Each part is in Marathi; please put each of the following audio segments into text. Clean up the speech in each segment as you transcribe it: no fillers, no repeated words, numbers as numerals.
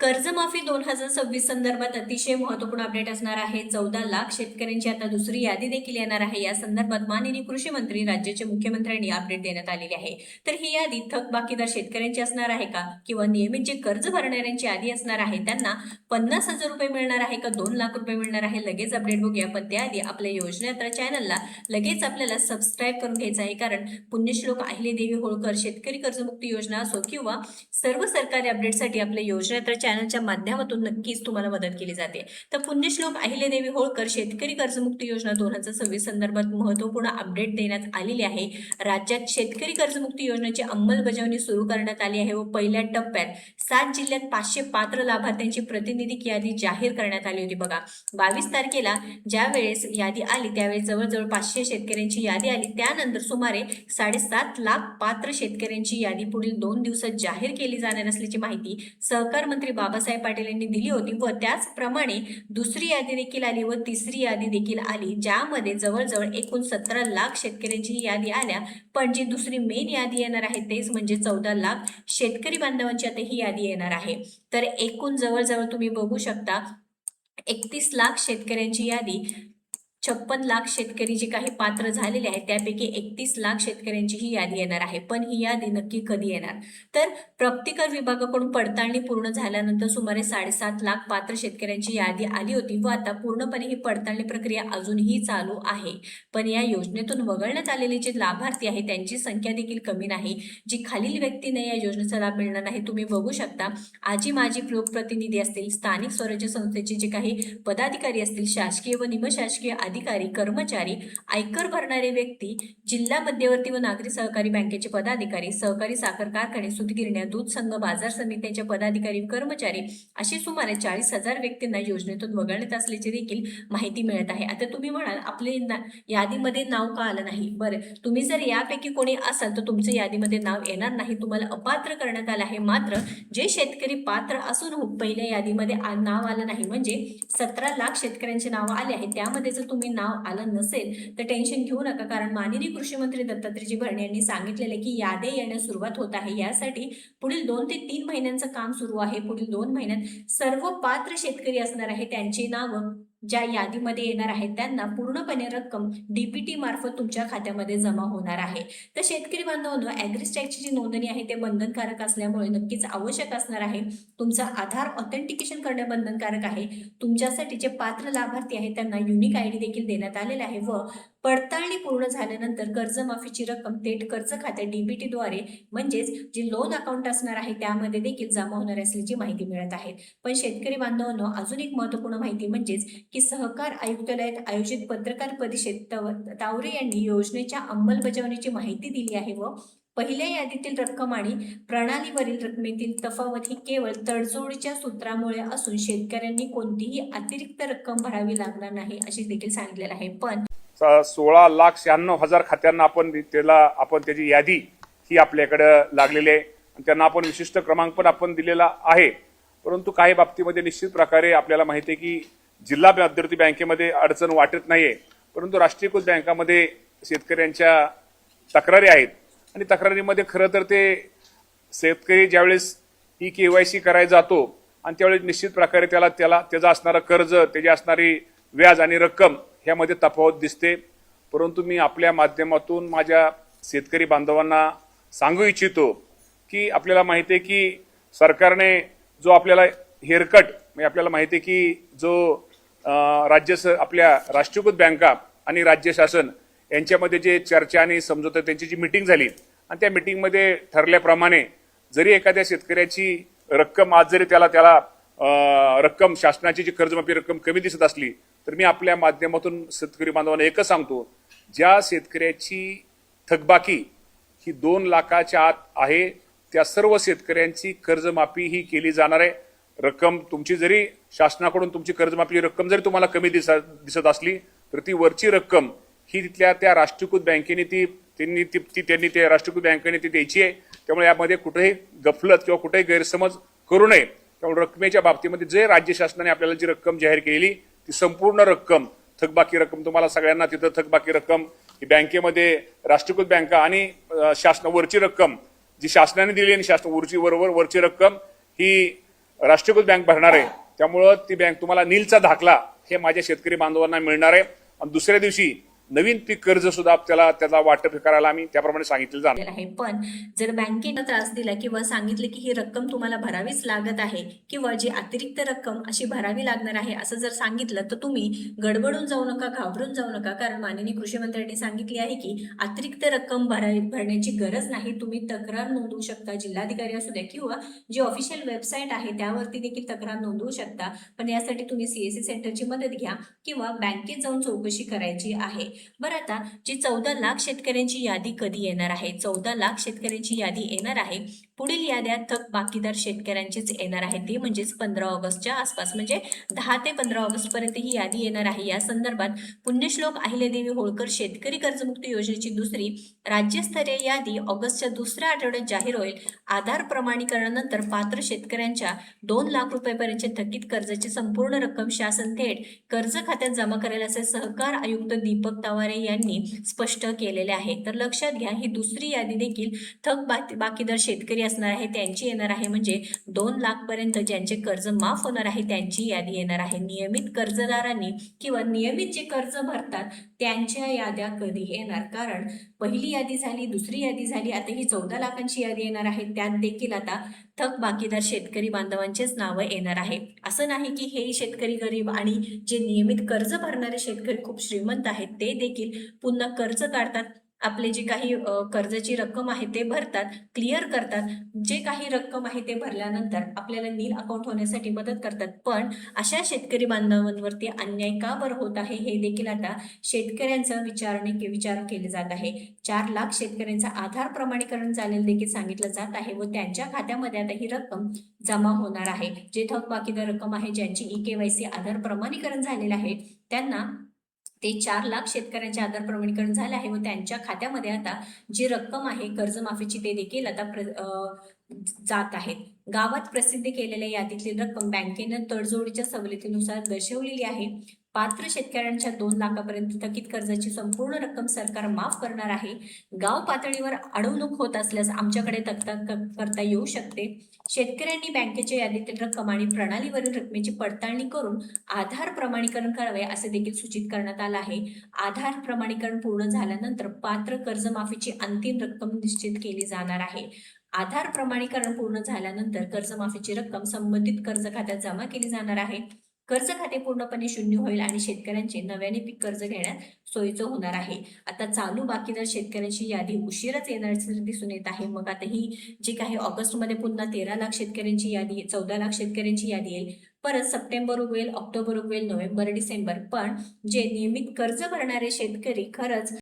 कर्जमाफी 2026 संदर्भात अतिशय महत्वपूर्ण अपडेट असणार आहे। 14 लाख शेतकऱ्यांची आता दुसरी यादी देखील येणार आहे। या संदर्भात माननीय कृषी मंत्री, राज्याचे मुख्यमंत्र्यांनी अपडेट देण्यात आलेली आहे। तर ही यादी थकबाकीदार शेतकऱ्यांची असणार आहे का, किंवा नियमित जे कर्ज भरणाऱ्यांची यादी असणार आहे त्यांना 50,000 रुपये मिळणार आहे का 2 लाख रुपये मिळणार आहे, लगेच अपडेट बघूया। पण त्याआधी आपल्या योजनेत्र चॅनलला लगेच आपल्याला सबस्क्राईब करून घ्यायचं आहे, कारण पुण्यश्लोक अहिल्यादेवी होळकर शेतकरी कर्जमुक्ती योजना असो किंवा सर्व सरकारी अपडेटसाठी आपल्या योजनेत्र चॅनलच्या माध्यमातून नक्कीच तुम्हाला मदत केली जाते। तर पुण्यश्लोक अहिल्यादेवी होळकर शेतकरी कर्जमुक्ती योजना 2026 संदर्भात महत्वपूर्ण अपडेट देण्यात आलेली आहे। राज्यात शेतकरी कर्जमुक्ती योजनेची अंमलबजावणी सुरू करण्यात आली आहे व पहिल्या टप्प्यात 7 जिल्ह्यात 500 पात्र लाभार्थ्यांची प्रतिनिधिक यादी जाहीर करण्यात आली होती। बघा, 22 तारखेला ज्या वेळेस यादी आली त्यावेळेस जवळजवळ 500 शेतकऱ्यांची यादी आली। त्यानंतर सुमारे 7.5 लाख पात्र शेतकऱ्यांची यादी पुढील 2 दिवसात जाहीर केली जाणार असल्याची माहिती सहकार मंत्री बाबासाहेब पाटील यांनी दिली होती व त्याचप्रमाणे दुसरी यादी देखील आली व तिसरी यादी देखील आली, ज्यामध्ये जवळजवळ एकूण 17 लाख शेतकऱ्यांची यादी आल्या। पण जी दुसरी मेन यादी येणार आहे तेच म्हणजे 14 लाख शेतकरी बांधवांची आता ही यादी येणार आहे। तर एकूण जवळजवळ तुम्ही बघू शकता 31 लाख शेतकऱ्यांची यादी, 56 लाख शेतकरी जे काही पात्र झालेले आहेत त्यापैकी 31 लाख शेतकऱ्यांची ही यादी येणार आहे। पण ही यादी नक्की कधी येणार, तर प्राप्तिकर विभागाकडून पडताळणी पूर्ण झाल्यानंतर सुमारे 7.5 लाख पात्र शेतकऱ्यांची यादी आली होती व आता पूर्णपणे ही पडताळणी प्रक्रिया अजूनही चालू आहे। पण या योजनेतून वगळण्यात आलेले जे लाभार्थी आहेत त्यांची संख्या देखील कमी नाही। जी खालील व्यक्तीने या योजनेचा लाभ मिळणार नाही तुम्ही बघू शकता, आजी माजी लोकप्रतिनिधी असतील, स्थानिक स्वराज्य संस्थेचे जे काही पदाधिकारी असतील, शासकीय व निमशासकीय अधिकारी, कर्मचारी, आयकर भरणारे व्यक्ती, जिल्हा मध्यवर्ती व नागरी सहकारी बँकेचे पदाधिकारी, सहकारी साखर कारखाने, सूतगिरण्या, दूध संघ, बाजार समित्यांचे पदाधिकारी, कर्मचारी असे सुमारे 40,000 व्यक्तींना योजनेतून वगळण्यात असल्याची देखील माहिती मिळत आहे। आता तुम्ही म्हणाल आपले यादीमध्ये नाव का आलं नाही, बरं तुम्ही जर यापैकी कोणी असाल तर तुमचं यादीमध्ये नाव येणार नाही, तुम्हाला अपात्र करण्यात आलं आहे। मात्र जे शेतकरी पात्र असून पहिल्या यादीमध्ये नाव आलं नाही, म्हणजे 17 लाख शेतकऱ्यांचे नाव आले आहे, त्यामध्ये जर तुम्ही नाव आलं नसेल तर टेन्शन घेऊ नका, कारण माननीय कृषी मंत्री दत्तात्रयजी भरणे यांनी सांगितलेले की याद्या येण्यास सुरुवात होत आहे। यासाठी पुढील 2 ते 3 महिन्यांचं काम सुरू आहे। पुढील 2 महिन्यात सर्व पात्र शेतकरी असणार आहे त्यांची नावं ज्या यादीमध्ये येणार आहेत त्यांना पूर्णपणे रक्कम डीबीटी मार्फत तुमच्या खात्यामध्ये जमा होणार आहे। तर शेतकरी बांधवांनो, ॲग्रिस्टॅगची जी नोंदणी आहे ते बंधनकारक असल्यामुळे नक्कीच आवश्यक असणार आहे। तुमचा आधार ऑथेंटिकेशन करणे बंधनकारक आहे। तुमच्यासाठी जे पात्र लाभार्थी आहेत त्यांना युनिक आयडी देखील देण्यात आलेला आहे व पडताळणी पूर्ण झाल्यानंतर कर्जमाफीची रक्कम थेट कर्ज खात्यात डीबीटी द्वारे म्हणजेच जे लोन अकाउंट असणार आहे त्यामध्ये देखील जमा होणार असल्याची माहिती मिळत आहे। पण शेतकरी बांधवांनो, अजून एक महत्त्वपूर्ण माहिती म्हणजेच की सहकार आयुक्तालयात आयोजित पत्रकार परिषदेत तावरे यांनी योजनेच्या अंमलबजावणीची माहिती दिली आहे व पहिल्या यादीतील रक्कम आणि प्रणालीवरील रकमेतील तफावत ही केवळ तडजोडीच्या सूत्रामुळे असून शेतकऱ्यांनी कोणतीही अतिरिक्त रक्कम भरावी लागणार नाही अशी देखील सांगितलेलं आहे। पण 16,96,000 खात्यांना आपण त्याची यादी ही आपल्याकडे लागलेली आहे आणि त्यांना आपण विशिष्ट क्रमांक पण आपण दिलेला आहे। परंतु काही बाबतीमध्ये निश्चित प्रकारे आपल्याला माहिती आहे की जिल्हा मध्यवर्ती बँकेमध्ये अडचण वाटत नाहीये, परंतु राष्ट्रीयकृत बँकामध्ये शेतकऱ्यांच्या तक्रारी आहेत आणि तक्रारीमध्ये खरं तर ते शेतकरी ज्यावेळेस ही केवायसी करायला जातो आणि त्यावेळेस निश्चित प्रकारे त्याचं असणारं कर्ज, त्याची असणारी व्याज आणि रक्कम ह्यामध्ये तफावत दिसते। परंतु मी आपल्या माध्यमातून माझ्या शेतकरी बांधवांना सांगू इच्छितो की आपल्याला माहिती आहे की सरकारने जो आपल्याला हेअरकट, म्हणजे आपल्याला माहिती आहे की जो आपल्या राष्ट्रीयकृत बँका आणि राज्य शासन यांच्यामध्ये जे चर्चा आणि समझोता त्यांची जी मीटिंग झाली आणि त्या मीटिंगमध्ये ठरल्याप्रमाणे जरी एखाद्या शेतकऱ्याची रक्कम आज जरी त्याला रक्कम शासनाची जी कर्जमाफी रक्कम कमी दिसत असली तर मी आपल्या माध्यमातून शेतकरी बांधवांना एकच सांगतो, ज्या शेतकऱ्याची थकबाकी ही 2 लाखाच्या आत आहे त्या सर्व शेतकऱ्यांची कर्जमाफी ही केली जाणार आहे। रक्कम तुमची जरी शासनाकडून तुमची कर्जमाफी रक्कम जरी तुम्हाला कमी दिसत असली तर ती वरची रक्कम ही तिथल्या त्या राष्ट्रीयकृत बँकेने त्यांनी त्या राष्ट्रीयकृत बँकेने ती द्यायची आहे। त्यामुळे यामध्ये कुठेही गफलत किंवा कुठेही गैरसमज करू नये। त्यामुळे रकमेच्या बाबतीमध्ये जे राज्य शासनाने आपल्याला जी रक्कम जाहीर केली ती संपूर्ण रक्कम, थकबाकी रक्कम तुम्हाला सगळ्यांना तिथं थकबाकी रक्कम ही बँकेमध्ये राष्ट्रीयकृत बँका आणि शासनावरची रक्कम जी शासनाने दिली आणि शासन वरची रक्कम ही राष्ट्रीयकृत बँक भरणार आहे. त्यामुळं ती बँक तुम्हाला नीलचा दाखला हे माझ्या शेतकरी बांधवांना मिळणार आहे आणि दुसऱ्या दिवशी नवीन पीक कर्ज सुद्धा त्याला वाटप करायला आम्ही त्याप्रमाणे सांगितलं जाणार आहे. पण जर बँकेनं त्रास दिला किंवा सांगितलं की ही रक्कम तुम्हाला भरावीच लागत आहे किंवा जी अतिरिक्त रक्कम अशी भरावी लागणार आहे असं जर सांगितलं तर तुम्ही गडबडून जाऊ नका, घाबरून जाऊ नका. कारण माननीय कृषी मंत्र्यांनी सांगितले आहे की अतिरिक्त रक्कम भरण्याची गरज नाही. तुम्ही तक्रार नोंदवू शकता, जिल्हाधिकारी असू द्या किंवा जी ऑफिशियल वेबसाईट आहे त्यावरती देखील तक्रार नोंदवू शकता. पण यासाठी तुम्ही CSC सेंटरची मदत घ्या किंवा बँकेत जाऊन चौकशी करायची आहे. बरं, आता जी 14 लाख शेतकऱ्यांची यादी कधी येणार आहे? 14 लाख शेतकऱ्यांची यादी येणार आहे. पुढील याद्या थक बाकीदार शेतकऱ्यांचीच येणार आहे. ते म्हणजेच 15 ऑगस्टच्या आसपास, म्हणजे 10 ते 15 ऑगस्ट पर्यंत ही यादी येणार आहे. या संदर्भात पुण्यश्लोक अहिल्यादेवी होळकर शेतकरी कर्जमुक्ती योजनेची दुसरी राज्यस्तरीय यादी ऑगस्टच्या दुसऱ्या आठवड्यात जाहीर होईल. आधार प्रमाणीकरणानंतर पात्र शेतकऱ्यांच्या 2 लाख रुपयांपर्यंतचे थकीत कर्जाची संपूर्ण रक्कम शासन थेट कर्ज खात्यात जमा करेल असे सहकार आयुक्त दीपक तवारे यांनी स्पष्ट केलेले आहे. तर लक्षात घ्या, ही दुसरी यादी देखील थक बाकीदार शेतकरी असणार आहे त्यांची येणार आहे. म्हणजे 2 लाख पर्यंत ज्यांचे कर्ज माफ होणार आहे त्यांची यादी येणार आहे. नियमित कर्जदारांनी किंवा नियमित जे कर्ज भरतात त्यांच्या याद्या कधी येणार? कारण पहिली यादी झाली, दुसरी यादी झाली, आता ही 14 लाखांची यादी येणार आहे. त्यात देखील आता थक बाकीदार शेतकरी बांधवांचेच नावं येणार आहे. असं नाही की हे शेतकरी गरीब आणि जे नियमित कर्ज भरणारे शेतकरी खूप श्रीमंत आहेत ते देखील पुन्हा कर्ज काढतात, आपले जे काही कर्जाची रक्कम आहे ते भरतात, क्लिअर करतात. जे काही रक्कम आहे ते भरल्यानंतर आपल्याला नील अकाउंट होण्यासाठी मदत करतात. पण अशा शेतकरी बांधवांवरती अन्याय का बरं होत आहे हे देखील आता शेतकऱ्यांचा विचार केले जात आहे. 4 लाख शेतकऱ्यांचं आधार प्रमाणीकरण झालेलं देखील सांगितलं जात आहे व त्यांच्या खात्यामध्ये आता ही रक्कम जमा होणार आहे. जे थक बाकीदार रक्कम आहे, ज्यांची EKYC आधार प्रमाणीकरण झालेलं आहे त्यांना ते 4 लाख शेतकऱ्यांचे आधार प्रमाणीकरण झाले आहे व त्यांच्या खात्यामध्ये आता जी रक्कम आहे कर्जमाफीची ते देखील आता जात आहेत. गावात प्रसिद्ध केलेल्या यादीतली रक्कम बँकेनं तडजोडीच्या सवलतीनुसार दर्शवलेली आहे. पात्र शेतकऱ्यांच्या 2 लाखापर्यंत थकीत कर्जाची संपूर्ण रक्कम सरकार माफ करणार आहे. गाव पातळीवर अडवणूक होत असल्यास आमच्याकडे तक्रार करता येऊ शकते. शेतकऱ्यांनी बँकेच्या यादीतील रक्कम आणि प्रणालीवरील रकमेची पडताळणी करून आधार प्रमाणीकरण करावे असे देखील सूचित करण्यात आलं आहे. आधार प्रमाणीकरण पूर्ण झाल्यानंतर पात्र कर्जमाफीची अंतिम रक्कम निश्चित केली जाणार आहे. आधार प्रमाणीकरण पूर्ण झाल्यानंतर कर्जमाफीची रक्कम संबंधित कर्ज खात्यात जमा केली जाणार आहे. कर्ज खाते पूर्णपणे शून्य होईल आणि शेतकऱ्यांचे नव्याने पीक कर्ज घेण्यात सोयीचं होणार आहे. आता चालू बाकीदार शेतकऱ्यांची यादी उशिराच येणार दिसून येत आहे. मग आता ही जी काही ऑगस्टमध्ये पुन्हा 13 लाख शेतकऱ्यांची यादी, 14 लाख शेतकऱ्यांची यादी येईल. परत सप्टेंबर उगवेल, ऑक्टोबर उगवेल, नोव्हेंबर, डिसेंबर. पण जे नियमित कर्ज भरणारे शेतकरी खरंच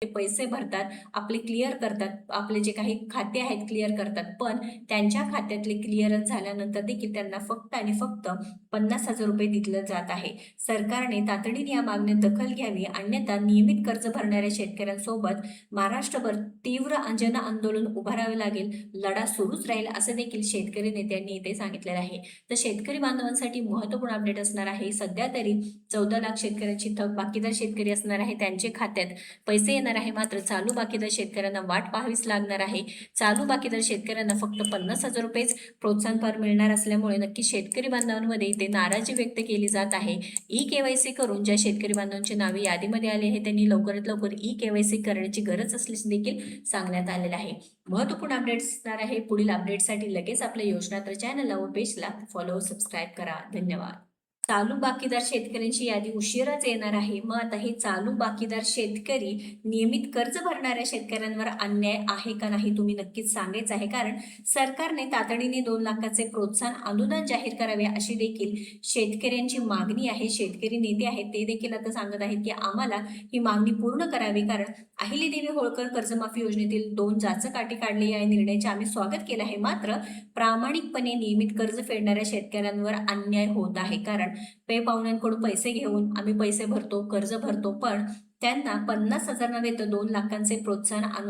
पैसे भरतात, आपले क्लिअर करतात, आपले जे काही खाते आहेत क्लिअर करतात, पण त्यांच्या खात्यातले क्लिअरन्स झाल्यानंतर देखील त्यांना फक्त आणि फक्त 50,000 रुपये दिलं जात आहे. सरकारने तातडीने या मागण्यात दखल घ्यावी, अन्यथा नियमित कर्ज भरणाऱ्या शेतकऱ्यांसोबत महाराष्ट्रभर तीव्र जन आंदोलन उभारावे लागेल. लढा सुरूच राहील असं देखील शेतकरी नेत्यांनी इथे सांगितलेलं आहे. तर शेतकरी बांधवांसाठी महत्त्वपूर्ण अपडेट असणार आहे. सध्या तरी 14 लाख शेतकऱ्यांची थक बाकीदार शेतकरी असणार आहे, त्यांचे खात्यात पैसे येणार आहे. मात्र चालू बाकीदार शेतकऱ्यांना वाट पाहावीच लागणार आहे. चालू बाकीदार शेतकऱ्यांना फक्त 50,000 रुपयेच प्रोत्साहनपर मिळणार असल्यामुळे नक्की शेतकरी बांधवांमध्ये इथे नाराजी व्यक्त केली जात आहे. EKYC करून ज्या शेतकरी बांधवांची नावे यादीमध्ये आली आहे त्यांनी लवकरात लवकर EKYC करण्याची गरज असल्याचे देखील सांगण्यात आलेलं आहे. महत्त्वपूर्ण अपडेट्स असणार आहे. पुढील अपडेटसाठी लगेच आपल्या योजनात्र चॅनलला व पेजला फॉलो सबस्क्राईब करा. धन्यवाद. चालू बाकीदार शेतकऱ्यांची यादी उशिराच येणार आहे. मग आता हे चालू बाकीदार शेतकरी नियमित कर्ज भरणाऱ्या शेतकऱ्यांवर अन्याय आहे का नाही तुम्ही नक्कीच सांगायचं आहे. कारण सरकारने तातडीने 2 लाखाचे प्रोत्साहन अनुदान जाहीर करावे अशी देखील शेतकऱ्यांची मागणी आहे. शेतकरी नेते आहेत ते देखील आता सांगत आहेत की आम्हाला ही मागणी पूर्ण करावी. कारण अहिल्यादेवी होळकर कर्जमाफी योजनेतील 2 जाचकाठी काढले या निर्णयाचे आम्ही स्वागत केले आहे. मात्र प्रामाणिकपणे नियमित कर्ज फेडणाऱ्या शेतकऱ्यांवर अन्याय होत आहे. कारण पे पाहुण्यांकडून पैसे घेऊन आम्ही पैसे भरतो, कर्ज भरतो, पण त्यांना 50,000 नव्हे तर 2 लाखांचे प्रोत्साहन